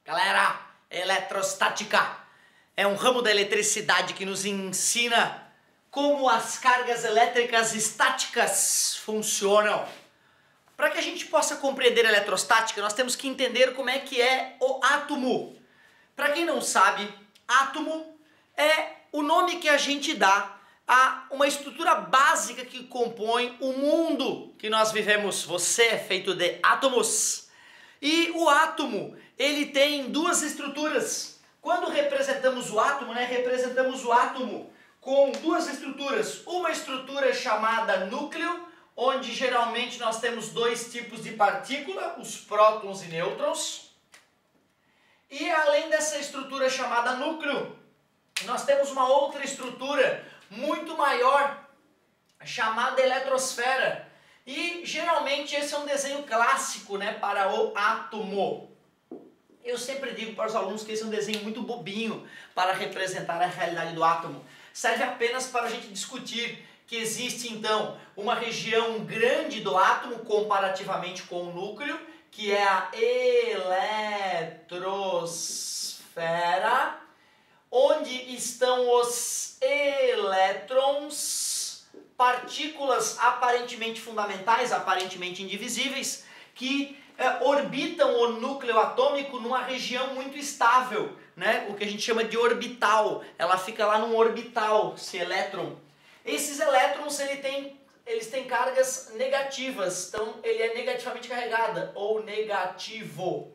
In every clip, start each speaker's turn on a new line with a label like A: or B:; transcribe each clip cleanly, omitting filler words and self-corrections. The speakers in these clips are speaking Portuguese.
A: Galera, eletrostática é um ramo da eletricidade que nos ensina como as cargas elétricas estáticas funcionam. Para que a gente possa compreender a eletrostática, nós temos que entender como é que é o átomo. Para quem não sabe, átomo é o nome que a gente dá a uma estrutura básica que compõe o mundo que nós vivemos. Você é feito de átomos. E o átomo, ele tem duas estruturas. Quando representamos o átomo, representamos o átomo com duas estruturas. Uma estrutura chamada núcleo, onde geralmente nós temos dois tipos de partícula, os prótons e nêutrons. E além dessa estrutura chamada núcleo, nós temos uma outra estrutura muito maior, chamada eletrosfera. E geralmente esse é um desenho clássico, para o átomo. Eu sempre digo para os alunos que esse é um desenho muito bobinho para representar a realidade do átomo. Serve apenas para a gente discutir que existe então uma região grande do átomo comparativamente com o núcleo, que é a eletrosfera, onde estão os elétrons, partículas aparentemente fundamentais, aparentemente indivisíveis, que orbitam o núcleo atômico numa região muito estável, o que a gente chama de orbital. Ela fica lá num orbital, esse elétron. Esses elétrons eles têm cargas negativas, então ele é negativamente carregada, ou negativo.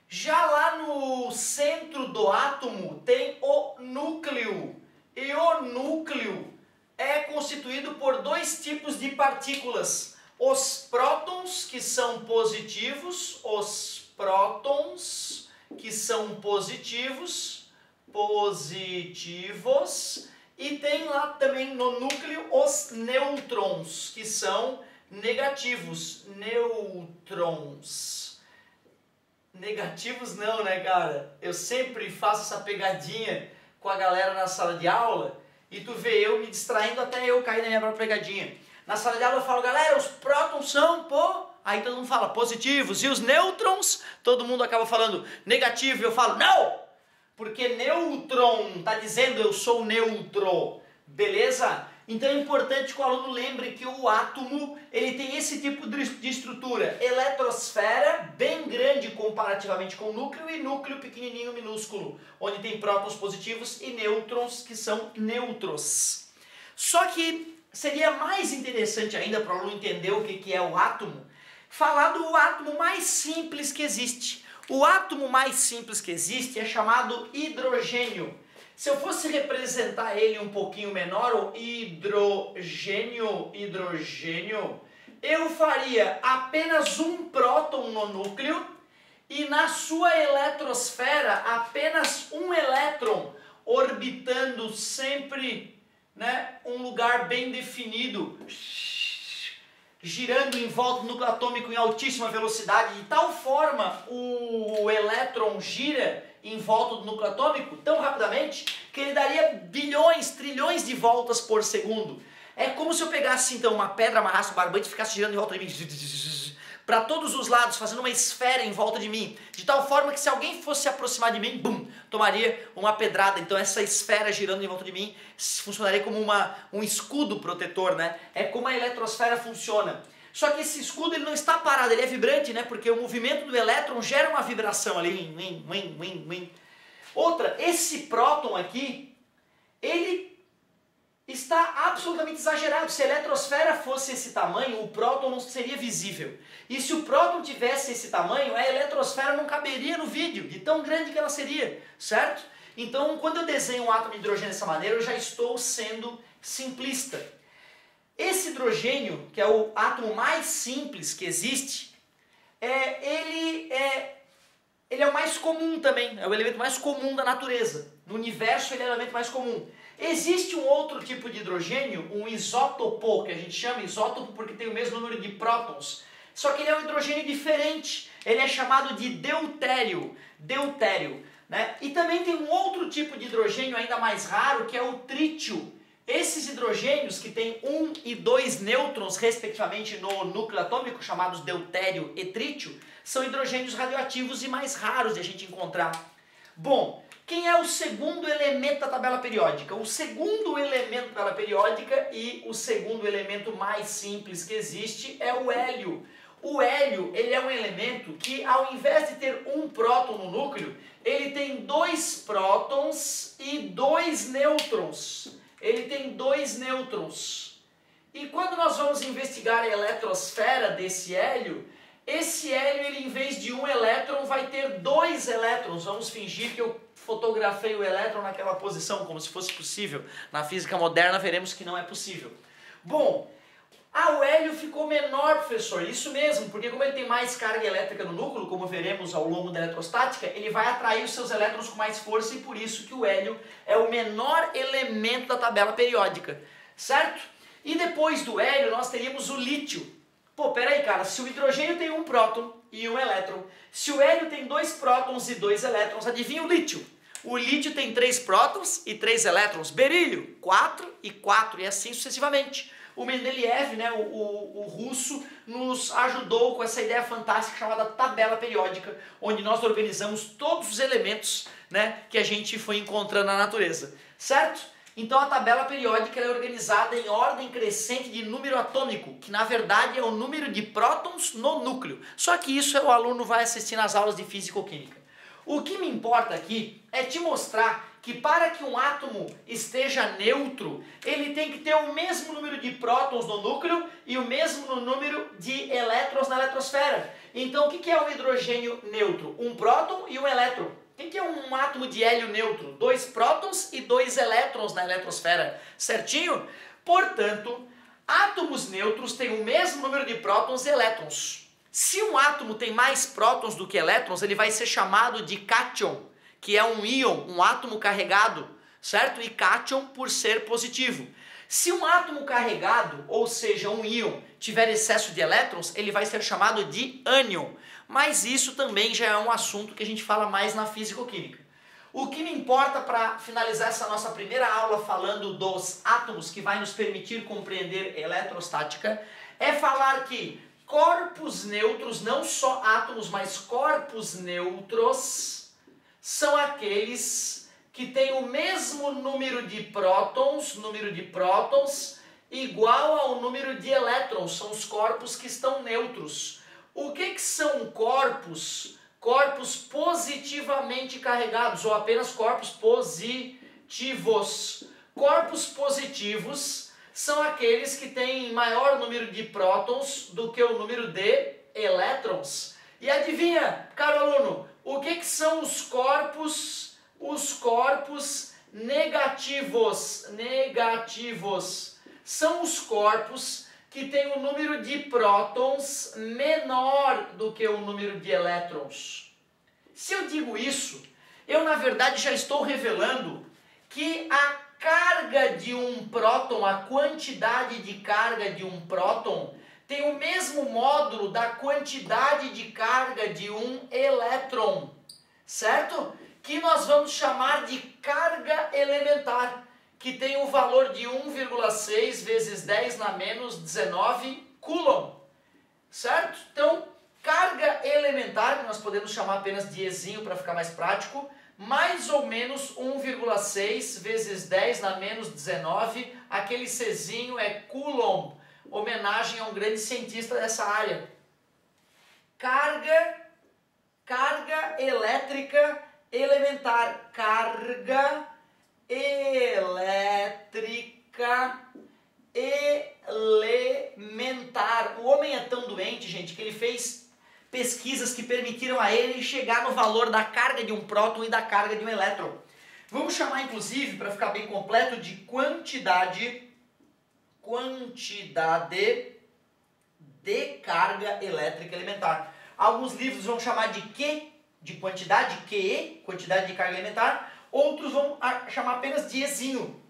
A: Já lá no centro do átomo tem o núcleo, e o núcleo é constituído por dois tipos de partículas. Os prótons, que são positivos, e tem lá também no núcleo os nêutrons, que são negativos, nêutrons. Negativos não, cara? Eu sempre faço essa pegadinha com a galera na sala de aula e tu vê eu me distraindo até eu cair na minha própria pegadinha. Na sala de aula eu falo, galera, os prótons são Aí todo mundo fala positivos, e os nêutrons, todo mundo acaba falando negativo, e eu falo, não! Porque nêutron está dizendo eu sou neutro, beleza? Então é importante que o aluno lembre que o átomo, ele tem esse tipo de estrutura, eletrosfera, bem grande comparativamente com o núcleo, e núcleo pequenininho, minúsculo, onde tem prótons positivos e nêutrons, que são neutros. Só que seria mais interessante ainda para o aluno entender o que é o átomo, falar do átomo mais simples que existe. O átomo mais simples que existe é chamado hidrogênio. Se eu fosse representar ele um pouquinho menor, o hidrogênio, eu faria apenas um próton no núcleo e na sua eletrosfera apenas um elétron, orbitando sempre um lugar bem definido, girando em volta do núcleo atômico em altíssima velocidade. De tal forma o elétron gira em volta do núcleo atômico tão rapidamente que ele daria bilhões, trilhões de voltas por segundo. É como se eu pegasse então uma pedra, amarrasse um barbante e ficasse girando em volta de mim, para todos os lados, fazendo uma esfera em volta de mim, de tal forma que se alguém fosse se aproximar de mim, tomaria uma pedrada. Então essa esfera girando em volta de mim funcionaria como um escudo protetor, É como a eletrosfera funciona. Só que esse escudo ele não está parado, ele é vibrante, porque o movimento do elétron gera uma vibração ali. Outra, esse próton aqui, ele está absolutamente exagerado. Se a eletrosfera fosse esse tamanho, o próton não seria visível. E se o próton tivesse esse tamanho, a eletrosfera não caberia no vídeo, de tão grande que ela seria, certo? Então, quando eu desenho um átomo de hidrogênio dessa maneira, eu já estou sendo simplista. Esse hidrogênio, que é o átomo mais simples que existe, ele é o mais comum também, é o elemento mais comum da natureza. No universo ele é o elemento mais comum. Existe um outro tipo de hidrogênio, um isótopo, que a gente chama isótopo porque tem o mesmo número de prótons. Só que ele é um hidrogênio diferente, ele é chamado de deutério. E também tem um outro tipo de hidrogênio ainda mais raro, que é o trítio. Esses hidrogênios, que têm 1 e 2 nêutrons, respectivamente, no núcleo atômico, chamados deutério e trítio, são hidrogênios radioativos e mais raros de a gente encontrar. Bom, quem é o segundo elemento da tabela periódica? O segundo elemento da tabela periódica e o segundo elemento mais simples que existe é o hélio. O hélio, ele é um elemento que, ao invés de ter um próton no núcleo, ele tem 2 prótons e 2 nêutrons. Ele tem 2 nêutrons. E quando nós vamos investigar a eletrosfera desse hélio, esse hélio, ele, em vez de um elétron, vai ter 2 elétrons. Vamos fingir que eu fotografei o elétron naquela posição, como se fosse possível. Na física moderna, veremos que não é possível. Bom, o hélio ficou menor, professor. Isso mesmo, porque como ele tem mais carga elétrica no núcleo, como veremos ao longo da eletrostática, ele vai atrair os seus elétrons com mais força e por isso que o hélio é o menor elemento da tabela periódica, certo? E depois do hélio, nós teríamos o lítio. Pô, peraí, cara, se o hidrogênio tem um próton e um elétron, se o hélio tem 2 prótons e 2 elétrons, adivinha o lítio? O lítio tem 3 prótons e 3 elétrons. Berílio, 4 e 4, e assim sucessivamente. O Mendeleev, né, o russo, nos ajudou com essa ideia fantástica chamada tabela periódica, onde nós organizamos todos os elementos, né, que a gente foi encontrando na natureza, certo? Então a tabela periódica é organizada em ordem crescente de número atômico, que na verdade é o número de prótons no núcleo. Só que isso o aluno vai assistir nas aulas de físico-química. O que me importa aqui é te mostrar que para que um átomo esteja neutro, ele tem que ter o mesmo número de prótons no núcleo e o mesmo número de elétrons na eletrosfera. Então o que é um hidrogênio neutro? Um próton e um elétron. O que é um átomo de hélio neutro? 2 prótons e 2 elétrons na eletrosfera, certinho? Portanto, átomos neutros têm o mesmo número de prótons e elétrons. Se um átomo tem mais prótons do que elétrons, ele vai ser chamado de cátion, que é um íon, um átomo carregado, certo? E cátion por ser positivo. Se um átomo carregado, ou seja, um íon, tiver excesso de elétrons, ele vai ser chamado de ânion. Mas isso também já é um assunto que a gente fala mais na físico-química. O que me importa para finalizar essa nossa primeira aula falando dos átomos, que vai nos permitir compreender eletrostática, é falar que corpos neutros, não só átomos, mas corpos neutros, são aqueles que têm o mesmo número de prótons igual ao número de elétrons, são os corpos que estão neutros. O que são corpos? Corpos positivamente carregados, ou apenas corpos positivos. Corpos positivos são aqueles que têm maior número de prótons do que o número de elétrons. E adivinha, caro aluno, o que são os corpos? Os corpos negativos. São os corpos que têm o número de prótons menor do que o número de elétrons. Se eu digo isso, eu na verdade já estou revelando que a carga de um próton, a quantidade de carga de um próton, tem o mesmo módulo da quantidade de carga de um elétron, certo? Que nós vamos chamar de carga elementar, que tem o valor de 1,6 vezes 10 na menos 19 coulomb, certo? Então, carga elementar, que nós podemos chamar apenas de Ezinho para ficar mais prático, mais ou menos 1,6 vezes 10 na menos 19, aquele Czinho é coulomb, homenagem a um grande cientista dessa área. Carga elétrica elementar, carga elétrica elementar. O homem é tão doente, gente, que ele fez pesquisas que permitiram a ele chegar no valor da carga de um próton e da carga de um elétron. Vamos chamar, inclusive, para ficar bem completo, de quantidade de carga elétrica elementar. Alguns livros vão chamar de Q, de quantidade, QE, quantidade de carga elementar. Outros vão chamar apenas de Ezinho.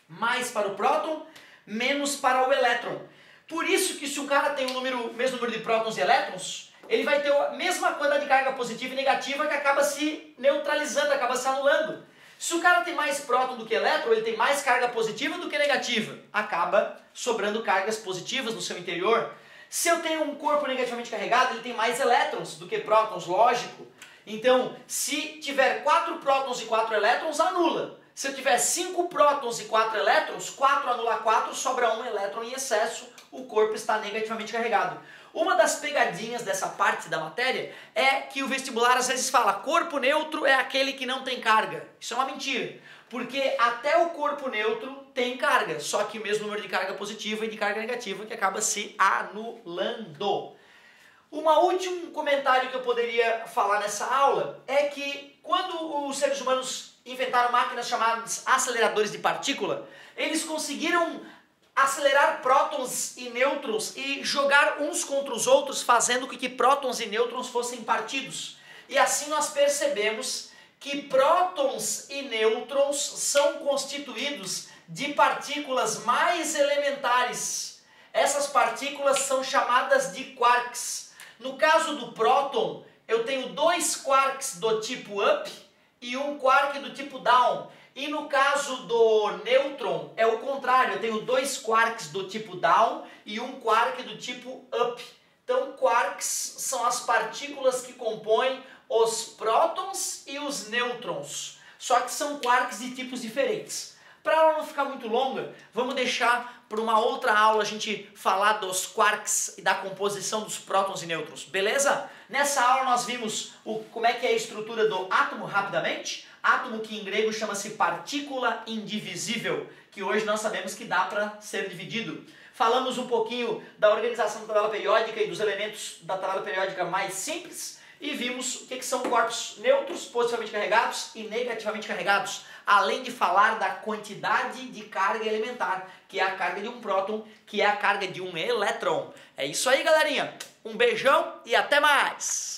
A: Mais para o próton, menos para o elétron. Por isso que se o cara tem o mesmo número de prótons e elétrons, ele vai ter a mesma quantidade de carga positiva e negativa que acaba se neutralizando, acaba se anulando. Se o cara tem mais próton do que elétron, ele tem mais carga positiva do que negativa. Acaba sobrando cargas positivas no seu interior. Se eu tenho um corpo negativamente carregado, ele tem mais elétrons do que prótons, lógico. Então, se tiver 4 prótons e 4 elétrons, anula. Se eu tiver 5 prótons e 4 elétrons, 4 anula 4, sobra 1 elétron em excesso, o corpo está negativamente carregado. Uma das pegadinhas dessa parte da matéria é que o vestibular às vezes fala corpo neutro é aquele que não tem carga. Isso é uma mentira, porque até o corpo neutro tem carga, só que o mesmo número de carga positiva e de carga negativa que acaba se anulando. Um último comentário que eu poderia falar nessa aula é que quando os seres humanos inventaram máquinas chamadas aceleradores de partícula, eles conseguiram acelerar prótons e nêutrons e jogar uns contra os outros, fazendo com que prótons e nêutrons fossem partidos. E assim nós percebemos que prótons e nêutrons são constituídos de partículas mais elementares. Essas partículas são chamadas de quarks. No caso do próton, eu tenho 2 quarks do tipo up e um quark do tipo down. E no caso do nêutron, é o contrário, eu tenho 2 quarks do tipo down e um quark do tipo up. Então, quarks são as partículas que compõem os prótons e os nêutrons, só que são quarks de tipos diferentes. Para a aula não ficar muito longa, vamos deixar para uma outra aula a gente falar dos quarks e da composição dos prótons e nêutrons, beleza? Nessa aula nós vimos como é que é a estrutura do átomo rapidamente, átomo que em grego chama-se partícula indivisível, que hoje nós sabemos que dá para ser dividido. Falamos um pouquinho da organização da tabela periódica e dos elementos da tabela periódica mais simples e vimos o que são corpos neutros, positivamente carregados e negativamente carregados, além de falar da quantidade de carga elementar, que é a carga de um próton, que é a carga de um elétron. É isso aí, galerinha. Um beijão e até mais!